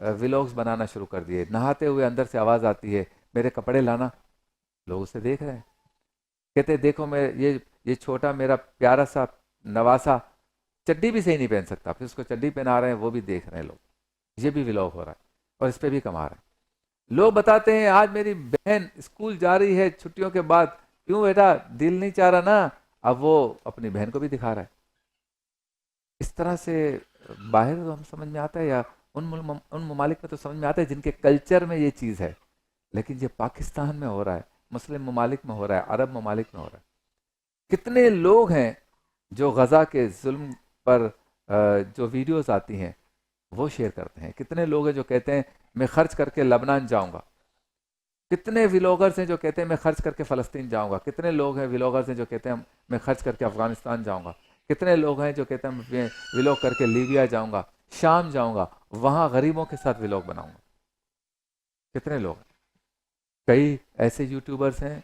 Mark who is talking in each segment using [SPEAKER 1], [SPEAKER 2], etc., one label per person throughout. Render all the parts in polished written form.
[SPEAKER 1] Vlogs بنانا شروع کر دیے. نہاتے ہوئے اندر سے آواز آتی ہے میرے کپڑے لانا. لوگ اسے دیکھ رہے ہیں, کہتے ہیں دیکھو میں یہ چھوٹا میرا پیارا سا نواسا چڈی بھی صحیح نہیں پہن سکتا, پھر اس کو چڈی پہنا رہے ہیں, وہ بھی دیکھ رہے ہیں لوگ. یہ بھی ولاگ ہو رہا ہے اور اس پہ بھی کما رہے ہیں. لوگ بتاتے ہیں آج میری بہن اسکول جا رہی ہے چھٹیوں کے بعد, کیوں بیٹا دل نہیں چاہ رہا نا, اب وہ اپنی بہن کو بھی دکھا رہا ہے. اس طرح سے باہر تو ہم سمجھ میں آتا ہے, یا ان ممالک میں تو سمجھ میں آتا ہے جن کے کلچر میں یہ چیز ہے, لیکن یہ پاکستان میں ہو رہا ہے, مسلم ممالک میں ہو رہا ہے, عرب ممالک میں ہو رہا ہے. کتنے لوگ ہیں جو غزہ کے ظلم پر جو ویڈیوز آتی ہیں وہ شیئر کرتے ہیں. کتنے لوگ ہیں جو کہتے ہیں میں خرچ کر کے لبنان جاؤں گا. کتنے ولاگرز ہیں جو کہتے ہیں میں خرچ کر کے فلسطین جاؤں گا. کتنے لوگ ہیں ولاگرز ہیں جو کہتے ہیں میں خرچ کر کے افغانستان جاؤں گا. کتنے لوگ ہیں جو کہتے ہیں میں ولاگ کر کے لیبیا جاؤں گا, شام جاؤں گا, وہاں غریبوں کے ساتھ ولاگ بناؤں گا. کتنے لوگ ہیں. کئی ایسے یوٹیوبرز ہیں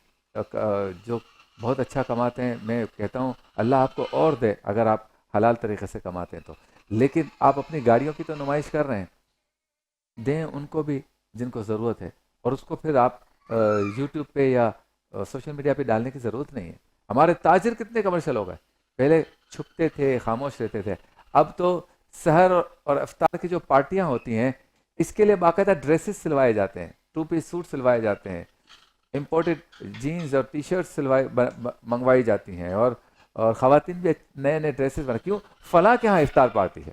[SPEAKER 1] جو بہت اچھا کماتے ہیں. میں کہتا ہوں اللہ آپ کو اور دے اگر آپ حلال طریقے سے کماتے ہیں تو, لیکن آپ اپنی گاڑیوں کی تو نمائش کر رہے ہیں, دیں ان کو بھی جن کو ضرورت ہے, اور اس کو پھر آپ یوٹیوب پہ یا سوشل میڈیا پہ ڈالنے کی ضرورت نہیں ہے. ہمارے تاجر کتنے کمرشل ہو گئے, پہلے چھپتے تھے, خاموش رہتے تھے, اب تو سحر اور افطار کی جو پارٹیاں ہوتی ہیں اس کے لیے باقاعدہ ڈریسز سلوائے جاتے ہیں, 2 پیس سوٹ سلوائے جاتے ہیں, امپورٹڈ جینز اور ٹی شرٹ منگوائی جاتی ہیں, اور خواتین بھی نئے نئے ڈریسز بنا. کیوں؟ فلاں کے ہاں افطار پارٹی ہے,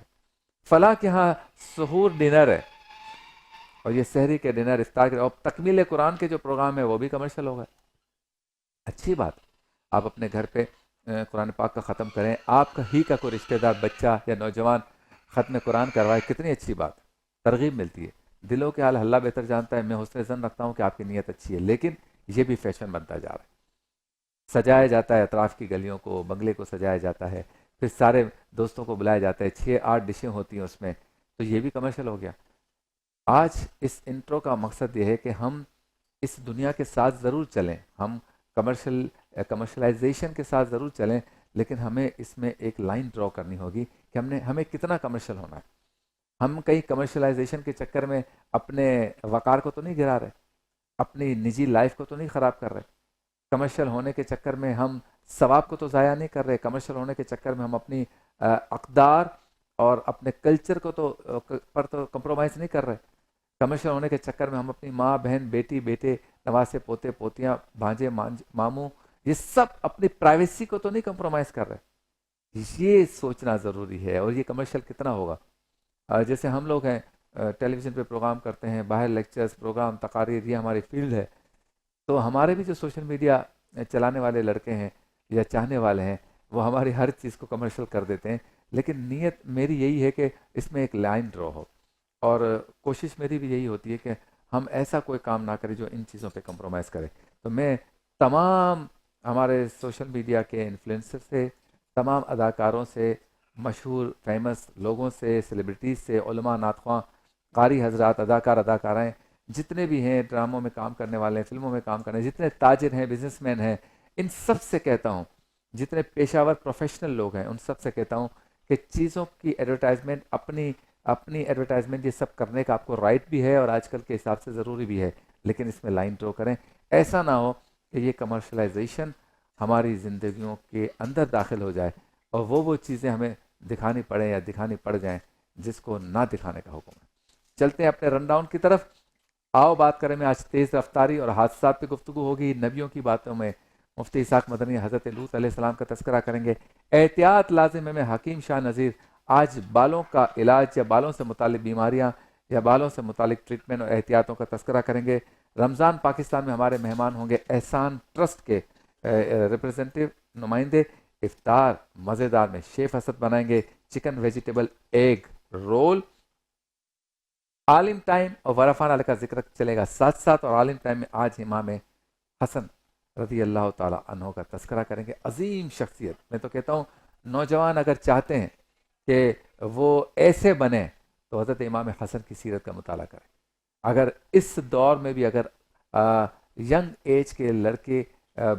[SPEAKER 1] فلاں کے ہاں سحور ڈنر ہے, اور یہ سحری کے ڈنر افطار کے, اور تکمیل قرآن کے جو پروگرام ہے وہ بھی کمرشل ہو گئے. اچھی بات, آپ اپنے گھر پہ قرآن پاک کا ختم کریں, آپ کا ہی کا کوئی رشتہ دار بچہ یا نوجوان ختم قرآن کروائے, کتنی اچھی بات, ترغیب ملتی ہے. دلوں کے حال اللہ بہتر جانتا ہے. میں حسن ظن رکھتا ہوں کہ آپ کی نیت اچھی ہے, لیکن یہ بھی فیشن بنتا جا رہا ہے. سجایا جاتا ہے اطراف کی گلیوں کو, بنگلے کو سجایا جاتا ہے, پھر سارے دوستوں کو بلایا جاتا ہے, 6-8 ڈشیں ہوتی ہیں اس میں, تو یہ بھی کمرشل ہو گیا. آج اس انٹرو کا مقصد یہ ہے کہ ہم اس دنیا کے ساتھ ضرور چلیں, ہم کمرشلائزیشن کے ساتھ ضرور چلیں, لیکن ہمیں اس میں ایک لائن ڈرا کرنی ہوگی کہ ہمیں کتنا کمرشل ہونا ہے. ہم کہیں کمرشلائزیشن کے چکر میں اپنے وقار کو تو نہیں گرا رہے, اپنی نجی لائف کو تو نہیں خراب کر رہے. کمرشل ہونے کے چکر میں ہم ثواب کو تو ضائع نہیں کر رہے. کمرشل ہونے کے چکر میں ہم اپنی اقدار اور اپنے کلچر کو پر تو کمپرومائز نہیں کر رہے. کمرشل ہونے کے چکر میں ہم اپنی ماں, بہن, بیٹی, بیٹے, نواسے, پوتے, پوتیاں, بھانجے, ماموں, یہ سب اپنی پرائیویسی کو تو نہیں کمپرومائز کر رہے. یہ سوچنا ضروری ہے. اور یہ کمرشل کتنا ہوگا. جیسے ہم لوگ ہیں ٹیلی ویژن پہ پروگرام کرتے ہیں, باہر لیکچرز, پروگرام, تقاریر, یہ ہماری فیلڈ ہے, تو ہمارے بھی جو سوشل میڈیا چلانے والے لڑکے ہیں یا چاہنے والے ہیں وہ ہماری ہر چیز کو کمرشل کر دیتے ہیں. لیکن نیت میری یہی ہے کہ اس میں ایک لائن ڈرا ہو, اور کوشش میری بھی یہی ہوتی ہے کہ ہم ایسا کوئی کام نہ کریں جو ان چیزوں پہ کمپرومائز کرے. تو میں تمام ہمارے سوشل میڈیا کے انفلوئنسر سے, تمام اداکاروں سے, مشہور فیمس لوگوں سے, سیلیبریٹیز سے, علماء, نعت خواں, قاری حضرات, اداکار, اداکارائیں, جتنے بھی ہیں ڈراموں میں کام کرنے والے ہیں, فلموں میں کام کرنے ہیں, جتنے تاجر ہیں, بزنس مین ہیں, ان سب سے کہتا ہوں, جتنے پیشہ ور پروفیشنل لوگ ہیں ان سب سے کہتا ہوں کہ چیزوں کی ایڈورٹائزمنٹ, اپنی ایڈورٹائزمنٹ یہ سب کرنے کا آپ کو رائٹ بھی ہے, اور آج کل کے حساب سے ضروری بھی ہے, لیکن اس میں لائن ڈرا کریں. ایسا نہ ہو کہ یہ کمرشلائزیشن ہماری زندگیوں کے اندر داخل ہو جائے اور وہ چیزیں ہمیں دکھانی پڑیں یا دکھانی پڑ جائیں جس کو نہ دکھانے کا حکم ہے. چلتے ہیں اپنے رن ڈاؤن کی طرف. آؤ بات کریں, میں آج تیز رفتاری اور حادثات پہ گفتگو ہوگی. نبیوں کی باتوں میں مفتی اسحاق مدنی حضرت لوط علیہ السلام کا تذکرہ کریں گے. احتیاط لازم ہے میں حکیم شاہ نذیر آج بالوں کا علاج یا بالوں سے متعلق بیماریاں یا بالوں سے متعلق ٹریٹمنٹ اور احتیاطوں کا تذکرہ کریں گے. رمضان پاکستان میں ہمارے مہمان ہوں گے احسان ٹرسٹ کے ریپرزینٹیو نمائندے. افطار مزیدار میں شیف اسد بنائیں گے چکن ویجیٹیبل ایگ رول. عالم ٹائم اور ورفان علیہ کا ذکر چلے گا ساتھ ساتھ, اور عالم ٹائم میں آج امام حسن رضی اللہ تعالی عنہ کا تذکرہ کریں گے. عظیم شخصیت. میں تو کہتا ہوں نوجوان اگر چاہتے ہیں کہ وہ ایسے بنے تو حضرت امام حسن کی سیرت کا مطالعہ کریں. اگر اس دور میں بھی اگر ینگ ایج کے لڑکے,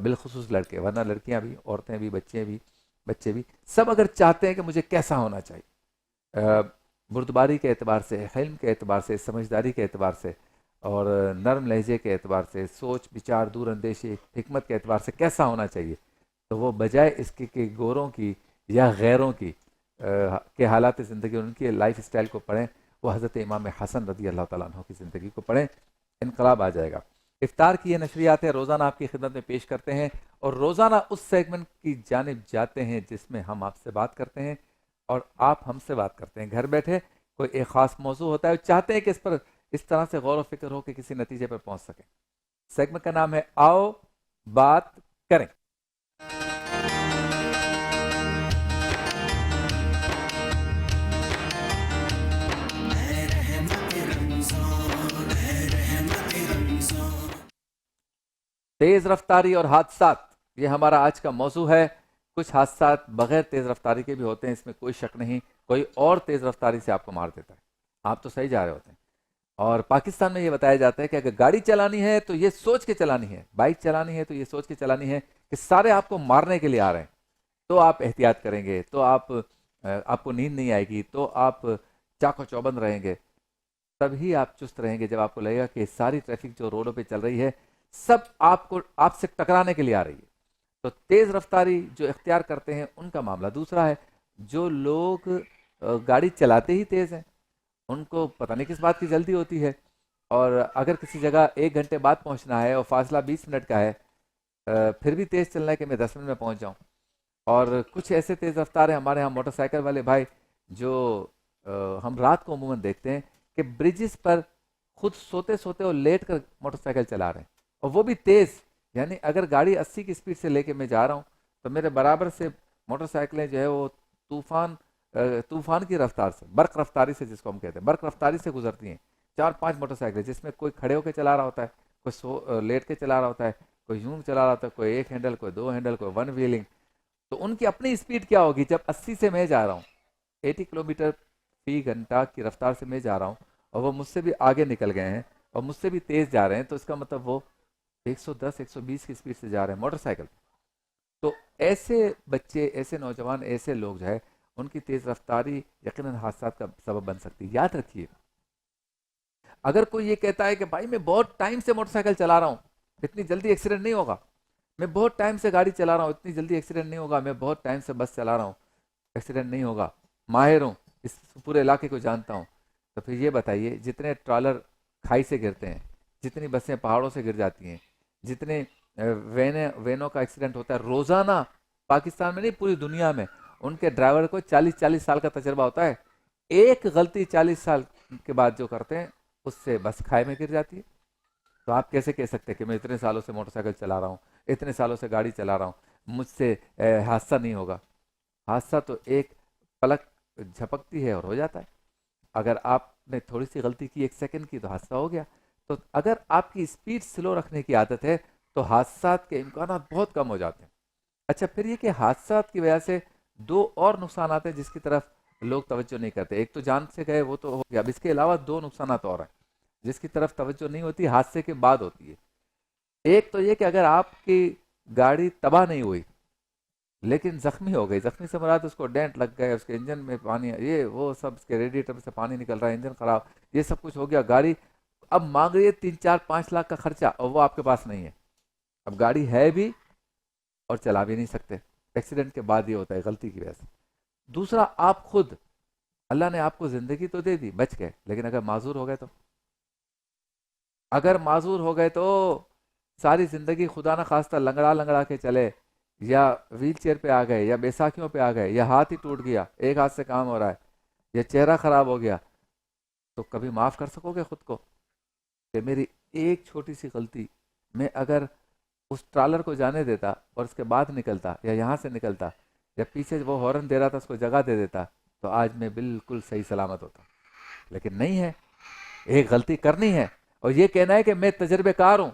[SPEAKER 1] بالخصوص لڑکے, ورنہ لڑکیاں بھی, عورتیں بھی, بچے بھی سب اگر چاہتے ہیں کہ مجھے کیسا ہونا چاہیے, بردباری کے اعتبار سے، حلم کے اعتبار سے، سمجھداری کے اعتبار سے، اور نرم لہجے کے اعتبار سے، سوچ بچار دور اندیشی حکمت کے اعتبار سے کیسا ہونا چاہیے، تو وہ بجائے اس کے کہ گوروں کی یا غیروں کی کے حالات زندگی، ان کی لائف اسٹائل کو پڑھیں، وہ حضرت امام حسن رضی اللہ تعالیٰ عنہ کی زندگی کو پڑھیں، انقلاب آ جائے گا۔ افطار کی یہ نشریات ہیں، روزانہ آپ کی خدمت میں پیش کرتے ہیں، اور روزانہ اس سیگمنٹ کی جانب جاتے ہیں جس میں ہم آپ سے بات کرتے ہیں اور آپ ہم سے بات کرتے ہیں۔ گھر بیٹھے کوئی ایک خاص موضوع ہوتا ہے، چاہتے ہیں کہ اس پر اس طرح سے غور و فکر ہو کہ کسی نتیجے پر پہنچ سکیں۔ سیگمنٹ کا نام ہے آؤ بات کریں۔ تیز رفتاری اور حادثات، یہ ہمارا آج کا موضوع ہے۔ کچھ حادثات بغیر تیز رفتاری کے بھی ہوتے ہیں، اس میں کوئی شک نہیں، کوئی اور تیز رفتاری سے آپ کو مار دیتا ہے، آپ تو صحیح جا رہے ہوتے ہیں۔ اور پاکستان میں یہ بتایا جاتا ہے کہ اگر گاڑی چلانی ہے تو یہ سوچ کے چلانی ہے، بائک چلانی ہے تو یہ سوچ کے چلانی ہے کہ سارے آپ کو مارنے کے لیے آ رہے ہیں، تو آپ احتیاط کریں گے، تو آپ کو نیند نہیں آئے گی، تو آپ چاق و چوبند رہیں گے، تبھی آپ چست رہیں گے جب آپ کو لگے گا کہ ساری ٹریفک جو روڈوں پہ چل رہی ہے سب آپ سے ٹکرانے کے لیے آ رہی ہے۔ تو تیز رفتاری جو اختیار کرتے ہیں ان کا معاملہ دوسرا ہے۔ جو لوگ گاڑی چلاتے ہی تیز ہیں، ان کو پتہ نہیں کس بات کی جلدی ہوتی ہے، اور اگر کسی جگہ 1 گھنٹے بعد پہنچنا ہے اور فاصلہ 20 منٹ کا ہے، پھر بھی تیز چلنا ہے کہ میں 10 منٹ میں پہنچ جاؤں۔ اور کچھ ایسے تیز رفتار ہیں ہمارے ہاں موٹر سائیکل والے بھائی، جو ہم رات کو عموماً دیکھتے ہیں کہ برجز پر خود سوتے سوتے اور لیٹ کر موٹر سائیکل چلا رہے ہیں، اور وہ بھی تیز، یعنی اگر گاڑی 80 کی اسپیڈ سے لے کے میں جا رہا ہوں تو میرے برابر سے موٹر سائیکلیں جو ہے وہ طوفان کی رفتار سے، برق رفتاری سے، جس کو ہم کہتے ہیں برق رفتاری سے گزرتی ہیں۔ 4-5 موٹر سائیکلیں، جس میں کوئی کھڑے ہو کے چلا رہا ہوتا ہے، کوئی لیٹ کے چلا رہا ہوتا ہے، کوئی یوں چلا رہا ہوتا ہے، کوئی 1 ہینڈل، کوئی 2 ہینڈل، کوئی 1 ویلنگ۔ تو ان کی اپنی اسپیڈ کیا ہوگی جب 80 سے میں جا رہا ہوں، 80 کلومیٹر فی گھنٹہ کی رفتار سے میں جا رہا ہوں، اور وہ مجھ سے بھی آگے نکل گئے ہیں اور مجھ سے بھی تیز جا رہے ہیں، تو اس کا مطلب وہ 110 120 کی اسپیڈ سے جا رہے ہیں موٹر سائیکل۔ تو ایسے بچے، ایسے نوجوان، ایسے لوگ جو ہے ان کی تیز رفتاری یقیناً حادثات کا سبب بن سکتی ہے۔ یاد رکھیے، اگر کوئی یہ کہتا ہے کہ بھائی میں بہت ٹائم سے موٹر سائیکل چلا رہا ہوں، اتنی جلدی ایکسیڈنٹ نہیں ہوگا، میں بہت ٹائم سے گاڑی چلا رہا ہوں، اتنی جلدی ایکسیڈنٹ نہیں ہوگا، میں بہت ٹائم سے بس چلا رہا ہوں، ایکسیڈنٹ نہیں ہوگا، ماہر ہوں، اس پورے علاقے کو جانتا ہوں، تو پھر یہ بتائیے جتنے ٹرالر کھائی سے گرتے ہیں، جتنی بسیں پہاڑوں سے گر جاتی ہیں، جتنے وینوں کا ایکسیڈنٹ ہوتا ہے روزانہ، پاکستان میں نہیں پوری دنیا میں، ان کے ڈرائیور کو 40-40 سال کا تجربہ ہوتا ہے، ایک غلطی 40 سال کے بعد جو کرتے ہیں اس سے بس کھائے میں گر جاتی ہے۔ تو آپ کیسے کہہ سکتے ہیں کہ میں اتنے سالوں سے موٹر سائیکل چلا رہا ہوں، اتنے سالوں سے گاڑی چلا رہا ہوں، مجھ سے حادثہ نہیں ہوگا؟ حادثہ تو ایک پلک جھپکتی ہے اور ہو جاتا ہے۔ اگر آپ نے تھوڑی سی غلطی کی، 1 سیکنڈ کی، تو حادثہ ہو گیا۔ تو اگر آپ کی اسپیڈ سلو رکھنے کی عادت ہے تو حادثات کے امکانات بہت کم ہو جاتے ہیں۔ اچھا، پھر یہ کہ حادثات کی وجہ سے 2 اور نقصانات ہیں جس کی طرف لوگ توجہ نہیں کرتے۔ ایک تو جان سے گئے، وہ تو ہو گیا، اب اس کے علاوہ 2 نقصانات اور ہیں جس کی طرف توجہ نہیں ہوتی، حادثے کے بعد ہوتی ہے۔ ایک تو یہ کہ اگر آپ کی گاڑی تباہ نہیں ہوئی لیکن زخمی ہو گئی، زخمی سے مراد اس کو ڈینٹ لگ گئے، اس کے انجن میں پانی، یہ وہ سب، اس کے ریڈیٹر سے پانی نکل رہا ہے، انجن خراب، یہ سب کچھ ہو گیا، گاڑی اب مانگ رہی ہے 3-4-5 لاکھ کا خرچہ، اور وہ آپ کے پاس نہیں ہے۔ اب گاڑی ہے بھی اور چلا بھی نہیں سکتے۔ ایکسیڈنٹ کے بعد یہ ہوتا ہے غلطی کی وجہ سے۔ دوسرا، آپ خود، اللہ نے آپ کو زندگی تو دے دی، بچ گئے، لیکن اگر معذور ہو گئے تو، اگر معذور ہو گئے تو ساری زندگی خدا نہ خواستہ لنگڑا لنگڑا کے چلے، یا ویل چیئر پہ آ گئے، یا بیساکھیوں پہ آ گئے، یا ہاتھ ہی ٹوٹ گیا، ایک ہاتھ سے کام ہو رہا ہے، یا چہرہ خراب ہو گیا، تو کبھی معاف کر سکو گے خود کو کہ میری ایک چھوٹی سی غلطی، میں اگر اس ٹرالر کو جانے دیتا اور اس کے بعد نکلتا، یا یہاں سے نکلتا، یا پیچھے وہ ہارن دے رہا تھا اس کو جگہ دے دیتا، تو آج میں بالکل صحیح سلامت ہوتا، لیکن نہیں ہے۔ ایک غلطی کرنی ہے اور یہ کہنا ہے کہ میں تجربے کار ہوں،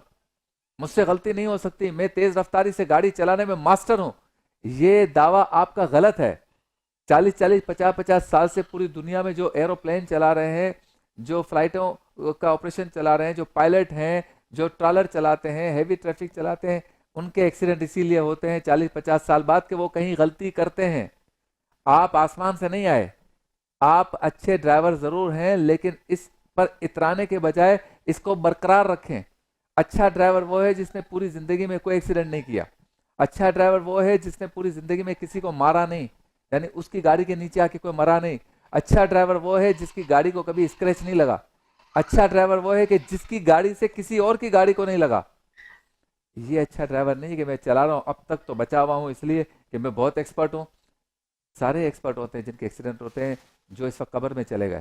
[SPEAKER 1] مجھ سے غلطی نہیں ہو سکتی، میں تیز رفتاری سے گاڑی چلانے میں ماسٹر ہوں، یہ دعویٰ آپ کا غلط ہے۔ 40-50 سال سے پوری دنیا میں جو ایروپلین چلا رہے ہیں، جو فلائٹوں کا آپریشن چلا رہے ہیں، جو پائلٹ ہیں، جو ٹرالر چلاتے ہیں، ہیوی ٹریفک چلاتے ہیں، ان کے ایکسیڈنٹ اسی لیے ہوتے ہیں 40-50 سال بعد کہ وہ کہیں غلطی کرتے ہیں۔ آپ آسمان سے نہیں آئے، آپ اچھے ڈرائیور ضرور ہیں لیکن اس پر اترانے کے بجائے اس کو برقرار رکھیں. اچھا ڈرائیور وہ ہے جس نے پوری زندگی میں کوئی ایکسیڈنٹ نہیں کیا. اچھا ڈرائیور وہ ہے جس نے پوری زندگی میں کسی کو مارا نہیں, یعنی اس کی گاڑی کے نیچے آ کے کوئی مرا نہیں. اچھا ڈرائیور وہ ہے جس کی گاڑی کو کبھی اسکریچ نہیں لگا. اچھا ڈرائیور وہ ہے کہ جس کی گاڑی سے کسی اور کی گاڑی کو نہیں لگا. یہ اچھا ڈرائیور نہیں کہ میں چلا رہا ہوں, اب تک تو بچا ہوا ہوں اس لیے کہ میں بہت ایکسپرٹ ہوں. سارے ایکسپرٹ ہوتے ہیں جن کے ایکسیڈنٹ ہوتے ہیں جو اس وقت قبر میں چلے گئے.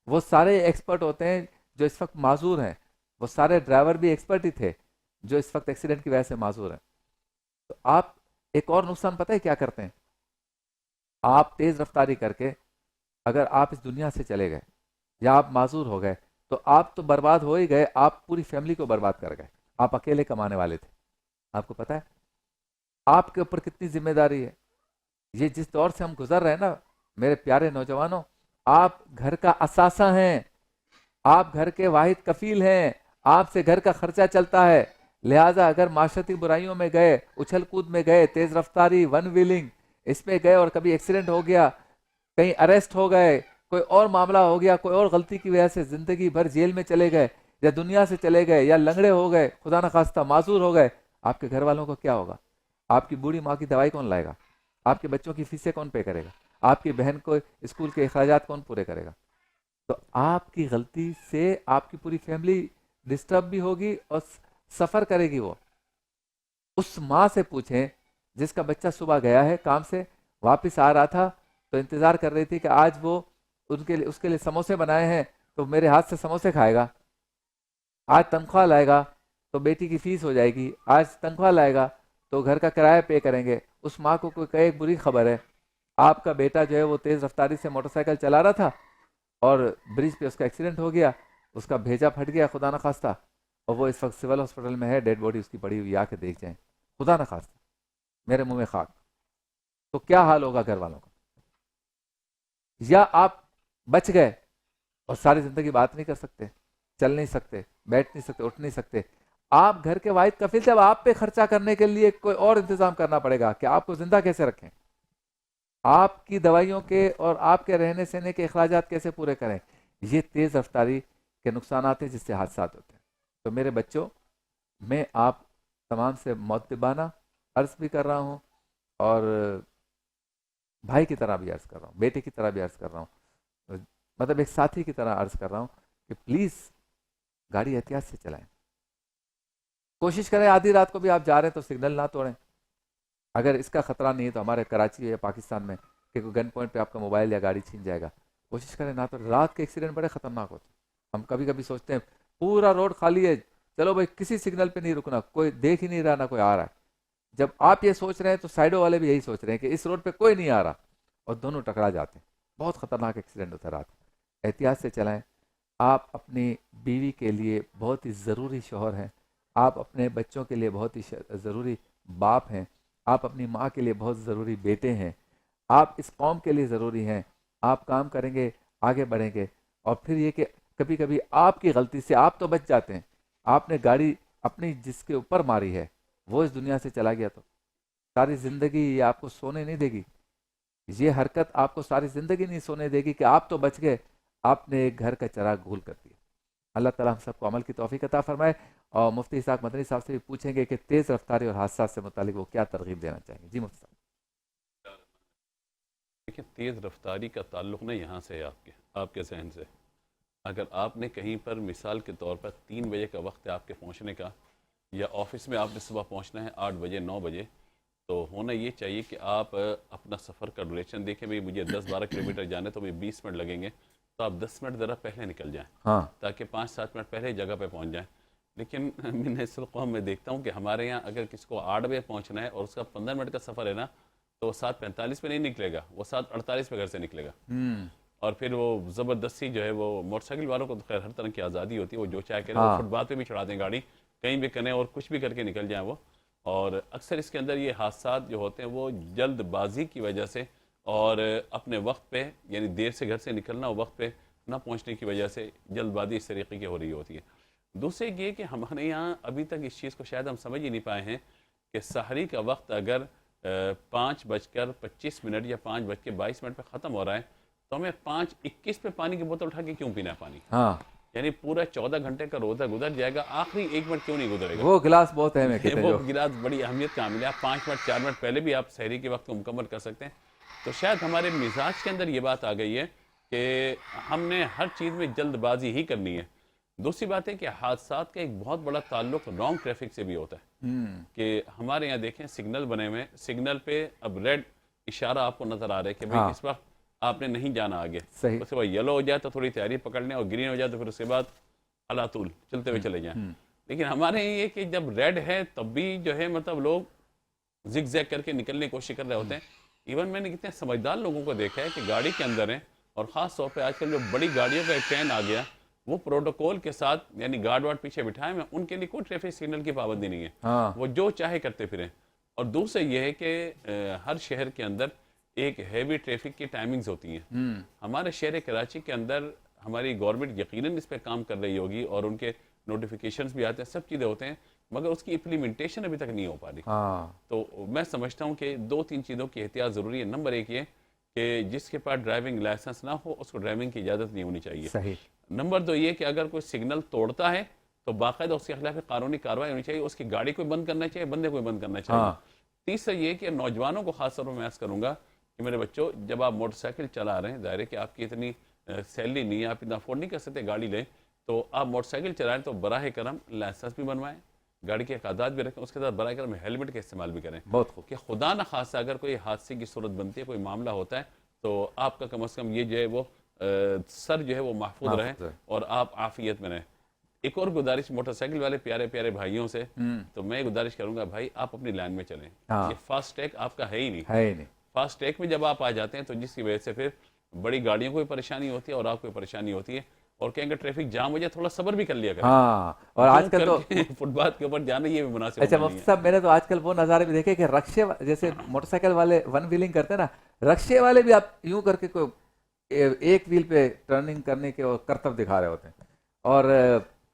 [SPEAKER 1] وہ سارے ایکسپرٹ ہوتے ہیں جو اس وقت معذور ہیں. وہ سارے ڈرائیور بھی ایکسپرٹ ہی تھے جو اس وقت ایکسیڈنٹ کی وجہ سے معذور ہیں. تو آپ ایک اور نقصان پتہ ہے کیا کرتے ہیں؟ آپ تیز رفتاری کر کے اگر آپ اس دنیا سے چلے گئے یا آپ معذور ہو گئے تو آپ تو برباد ہو ہی گئے, آپ پوری فیملی کو برباد کر گئے. آپ اکیلے کمانے والے تھے. آپ کو پتا ہے آپ کے اوپر کتنی ذمہ داری ہے. یہ جس دور سے ہم گزر رہے ہیں نا میرے پیارے نوجوانوں, آپ گھر کا اثاثہ ہیں, آپ گھر کے واحد کفیل ہیں, آپ سے گھر کا خرچہ چلتا ہے. لہٰذا اگر معاشرتی برائیوں میں گئے, اچھل کود میں گئے, تیز رفتاری, ون ویلنگ اس میں گئے اور کبھی ایکسیڈنٹ ہو گیا, کہیں اریسٹ ہو گئے, کوئی اور معاملہ ہو گیا, کوئی اور غلطی کی وجہ سے زندگی بھر جیل میں چلے گئے یا دنیا سے چلے گئے یا لنگڑے ہو گئے, خدا نخواستہ معذور ہو گئے, آپ کے گھر والوں کو کیا ہوگا؟ آپ کی بوڑھی ماں کی دوائی کون لائے گا؟ آپ کے بچوں کی فیسیں کون پے کرے گا؟ آپ کی بہن کو اسکول کے اخراجات کون پورے کرے گا؟ تو آپ کی غلطی سے آپ کی پوری فیملی ڈسٹرب بھی ہوگی اور سفر کرے گی. وہ اس ماں سے پوچھیں جس کا بچہ صبح گیا ہے کام سے, واپس آ رہا تھا تو انتظار کر رہی تھی کہ آج وہ اس کے لیے سموسے بنائے ہیں تو میرے ہاتھ سے سموسے کھائے گا, آج تنخواہ لائے گا تو بیٹی کی فیس ہو جائے گی, آج تنخواہ لائے گا تو گھر کا کرایہ پے کریں گے. اس ماں کو کوئی کہے بری خبر ہے, آپ کا بیٹا جو ہے وہ تیز رفتاری سے موٹر سائیکل چلا رہا تھا اور برج پہ اس کا ایکسیڈنٹ ہو گیا, اس کا بھیجا پھٹ گیا خدا نخواستہ, اور وہ اس وقت سول ہاسپٹل میں ہے, ڈیڈ باڈی اس کی پڑی ہوئی, آ کے دیکھ جائیں, خدا نخواستہ میرے منہ میں خاک. تو کیا حال ہوگا گھر والوں کا؟ یا آپ بچ گئے اور ساری زندگی بات نہیں کر سکتے, چل نہیں سکتے, بیٹھ نہیں سکتے, اٹھ نہیں سکتے, آپ گھر کے واحد کفیل تھے, اب آپ پہ خرچہ کرنے کے لیے کوئی اور انتظام کرنا پڑے گا کہ آپ کو زندہ کیسے رکھیں, آپ کی دوائیوں کے اور آپ کے رہنے سہنے کے اخراجات کیسے پورے کریں. یہ تیز رفتاری کے نقصانات ہیں جس سے حادثات ہوتے ہیں. تو میرے بچوں, میں آپ تمام سے مؤدبانہ عرض بھی کر رہا ہوں اور بھائی کی طرح بھی عرض کر رہا ہوں, بیٹے کی طرح بھی عرض کر رہا ہوں, مطلب ایک ساتھی کی طرح عرض کر رہا ہوں کہ پلیز گاڑی احتیاط سے چلائیں. کوشش کریں آدھی رات کو بھی آپ جا رہے ہیں تو سگنل نہ توڑیں. اگر اس کا خطرہ نہیں ہے تو ہمارے کراچی یا پاکستان میں کہ کوئی گن پوائنٹ پہ آپ کا موبائل یا گاڑی چھین جائے گا, کوشش کریں نہ تو. رات کے ایکسیڈنٹ بڑے خطرناک ہوتے ہیں. ہم کبھی کبھی سوچتے ہیں پورا روڈ خالی ہے, چلو بھائی کسی سگنل پہ نہیں رکنا, کوئی دیکھ ہی نہیں رہا, نہ کوئی آ رہا ہے. جب آپ یہ سوچ رہے ہیں تو سائڈوں والے بھی یہی سوچ رہے ہیں کہ اس روڈ پہ کوئی نہیں آ رہا, اور دونوں ٹکرا جاتے ہیں. بہت خطرناک ایکسیڈنٹ ہوتا ہے رات. احتیاط سے چلائیں. آپ اپنی بیوی کے لیے بہت ہی ضروری شوہر ہیں, آپ اپنے بچوں کے لیے بہت ہی ضروری باپ ہیں, آپ اپنی ماں کے لیے بہت ضروری بیٹے ہیں, آپ اس قوم کے لیے ضروری ہیں. آپ کام کریں گے, آگے بڑھیں گے. اور پھر یہ کہ کبھی کبھی آپ کی غلطی سے آپ تو بچ جاتے ہیں, آپ نے گاڑی اپنی جس کے اوپر ماری ہے وہ اس دنیا سے چلا گیا تو ساری زندگی یہ آپ کو سونے نہیں دے گی. یہ حرکت آپ کو ساری زندگی نہیں سونے دے گی کہ آپ تو بچ گئے, آپ نے ایک گھر کا چراغ گھول کر دیا. اللہ تعالیٰ ہم سب کو عمل کی توفیق عطا فرمائے. اور مفتی اسحاق مدنی صاحب سے بھی پوچھیں گے کہ تیز رفتاری اور حادثات سے متعلق وہ کیا ترغیب دینا چاہیں گے. جی مفتی صاحب.
[SPEAKER 2] دیکھیں, تیز رفتاری کا تعلق نہ یہاں سے ہے آپ کے ذہن سے. اگر آپ نے کہیں پر مثال کے طور پر 3 بجے کا وقت ہے آپ کے پہنچنے کا, یا آفس میں آپ نے صبح پہنچنا ہے 8 بجے 9 بجے, تو ہونا یہ چاہیے کہ آپ اپنا سفر کا ڈوریشن دیکھیں. بھئی مجھے 10-12 کلومیٹر جانا ہے تو مجھے 20 منٹ لگیں گے, تو آپ 10 منٹ ذرا پہلے نکل جائیں,
[SPEAKER 1] ہاں
[SPEAKER 2] تاکہ 5-7 منٹ پہلے جگہ پہ پہنچ جائیں. لیکن میں اس القوم میں دیکھتا ہوں کہ ہمارے یہاں اگر کسی کو 8 بجے پہنچنا ہے اور اس کا 15 منٹ کا سفر ہے نا, تو وہ 7:45 پہ نہیں نکلے گا, وہ 7:48 پہ گھر سے نکلے گا. اور پھر وہ زبردستی جو ہے, وہ موٹر سائیکل والوں کو تو خیر ہر طرح کی آزادی ہوتی ہے, وہ جو چاہے کریں, وہ
[SPEAKER 1] ہاں
[SPEAKER 2] فٹ پاتھ پہ بھی چڑھا دیں گاڑی, کہیں بھی کریں اور کچھ بھی کر کے نکل جائیں وہ. اور اکثر اس کے اندر یہ حادثات جو ہوتے ہیں وہ جلد بازی کی وجہ سے اور اپنے وقت پہ, یعنی دیر سے گھر سے نکلنا اور وقت پہ نہ پہنچنے کی وجہ سے جلد بازی اس طریقے کی ہو رہی ہوتی ہے. دوسرے یہ کہ ہمارے یہاں ابھی تک اس چیز کو شاید ہم سمجھ ہی نہیں پائے ہیں کہ سحری کا وقت اگر 5:25 یا 5:22 پہ ختم ہو رہا ہے, تو ہمیں 5:21 پہ پانی کی بوتل اٹھا کے کیوں پینا ہے پانی؟
[SPEAKER 1] ہاں
[SPEAKER 2] یعنی پورا 14 گھنٹے کا روزہ گزر جائے گا، آخری 1 منٹ کیوں نہیں گزرے گا؟
[SPEAKER 1] وہ گلاس بہت اہم ہے کہتے ہیں
[SPEAKER 2] وہ
[SPEAKER 1] جو.
[SPEAKER 2] گلاس بڑی اہمیت کا عامل ہے. آپ 5 منٹ 4 منٹ پہلے بھی آپ سحری کے وقت کو مکمل کر سکتے ہیں. تو شاید ہمارے مزاج کے اندر یہ بات آ گئی ہے کہ ہم نے ہر چیز میں جلد بازی ہی کرنی ہے. دوسری بات ہے کہ حادثات کا ایک بہت بڑا تعلق رانگ ٹریفک سے بھی ہوتا ہے. کہ ہمارے یہاں دیکھیں سگنل بنے ہوئے، سگنل پہ اب ریڈ اشارہ آپ کو نظر آ رہا ہے کہ بھئی اس وقت آپ نے نہیں جانا آگے.
[SPEAKER 1] صحیح.
[SPEAKER 2] اس کے بعد یلو ہو جائے تو تھوڑی تیاری پکڑ لیں، اور گرین ہو جائے تو پھر اس کے بعد اللہ طول چلتے ہوئے چلے جائیں. لیکن ہمارے یہ کہ جب ریڈ ہے تب بھی جو ہے مطلب لوگ زگ زیگ کر کے نکلنے کی کوشش کر رہے ہوتے ہیں. ایون میں نے کتنے سمجھدار لوگوں کو دیکھا ہے کہ گاڑی کے اندر ہیں، اور خاص طور پہ آج کل جو بڑی گاڑیوں کا ایک ٹرین آ گیا، وہ پروٹوکول کے ساتھ یعنی گارڈ وارڈ پیچھے بٹھائے میں ان کے لیے کوئی ٹریفک سگنل کی پابندی نہیں ہے، وہ جو چاہے کرتے پھریں. اور دوسرا یہ ہے کہ ہر شہر کے اندر ایک ہیوی ٹریفک کی ٹائمنگز ہوتی ہیں. ہمارے شہر کراچی کے اندر ہماری گورنمنٹ یقیناً اس پہ کام کر رہی ہوگی، اور ان کے نوٹیفیکیشنز بھی آتے ہیں، سب چیزیں ہوتے ہیں، مگر اس کی امپلیمنٹیشن ابھی تک نہیں ہو پا رہی. تو میں سمجھتا ہوں کہ 2-3 چیزوں کی احتیاط ضروری ہے. نمبر 1 یہ کہ جس کے پاس ڈرائیونگ لائسنس نہ ہو اس کو ڈرائیونگ کی اجازت نہیں ہونی چاہیے.
[SPEAKER 1] صحیح.
[SPEAKER 2] نمبر 2 یہ کہ اگر کوئی سگنل توڑتا ہے تو باقاعدہ اس کے خلاف قانونی کارروائی ہونی چاہیے. اس کی گاڑی کو بند کرنا چاہیے، بندے کو بند کرنا چاہیے. تیسرا یہ کہ نوجوانوں کو خاص طور پر میں عرض کروں گا کہ میرے بچوں، جب آپ موٹر سائیکل چلا رہے ہیں، ظاہر ہے کہ آپ کی اتنی سیلری نہیں ہے، آپ اتنا افورڈ نہیں کر سکتے گاڑی لیں، تو آپ موٹر سائیکل چلائیں تو براہ کرم لائسنس بھی بنوائیں، گاڑی کے اقدامات بھی رکھیں، اس کے ساتھ براہ کرم ہیلمٹ کا استعمال بھی کریں.
[SPEAKER 1] بہت خوب.
[SPEAKER 2] کہ خدا نہ خاصہ اگر کوئی حادثے کی صورت بنتی ہے، کوئی معاملہ ہوتا ہے، تو آپ کا کم از کم یہ جو ہے وہ سر جو ہے وہ محفوظ رہے اور آپ عافیت میں رہیں. ایک اور گزارش موٹر سائیکل والے پیارے پیارے بھائیوں سے، تو میں گزارش کروں گا بھائی آپ اپنی لائن میں چلیں. یہ فاسٹ ٹیگ آپ کا ہے ہی نہیں. فاسٹ ٹیگ میں جب آپ آ جاتے ہیں تو جس کی وجہ سے پھر بڑی گاڑیوں کو بھی پرشانی ہوتی ہے اور آپ کو بھی پریشانی ہوتی ہے. اور کہیں گے ٹریفک جام ہو جائے تھوڑا صبر بھی کر لیا کریں.
[SPEAKER 1] اور آج کل تو
[SPEAKER 2] فٹ پاتھ کے اوپر جانا یہ بھی مناسب
[SPEAKER 1] اچھا مفتی صاحب، میں نے تو آج کل وہ نظارے بھی دیکھے کہ رکشے جیسے موٹر سائیکل والے ون ویلنگ کرتے ہیں نا، رکشے والے بھی آپ یوں کر کے کوئی ایک ویل پہ ٹرننگ کرنے کے کرتب دکھا رہے ہوتے ہیں. اور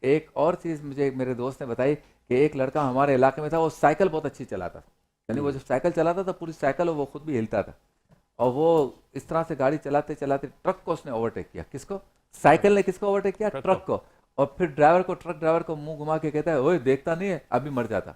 [SPEAKER 1] ایک اور چیز مجھے میرے دوست نے بتائی کہ ایک لڑکا ہمارے علاقے میں تھا، وہ سائیکل بہت اچھی چلاتا تھا. یعنی وہ جب سائیکل چلاتا تھا پوری سائیکل وہ خود بھی ہلتا تھا، اور وہ اس طرح سے گاڑی چلاتے چلاتے ٹرک کو اس نے اوورٹیک کیا. کس کو؟ سائیکل نے کس کو اوورٹیک کیا؟ ٹرک کو. اور پھر ٹرک ڈرائیور کو منہ گھما کے کہتا ہے اوئے دیکھتا نہیں ہے ابھی مر جاتا.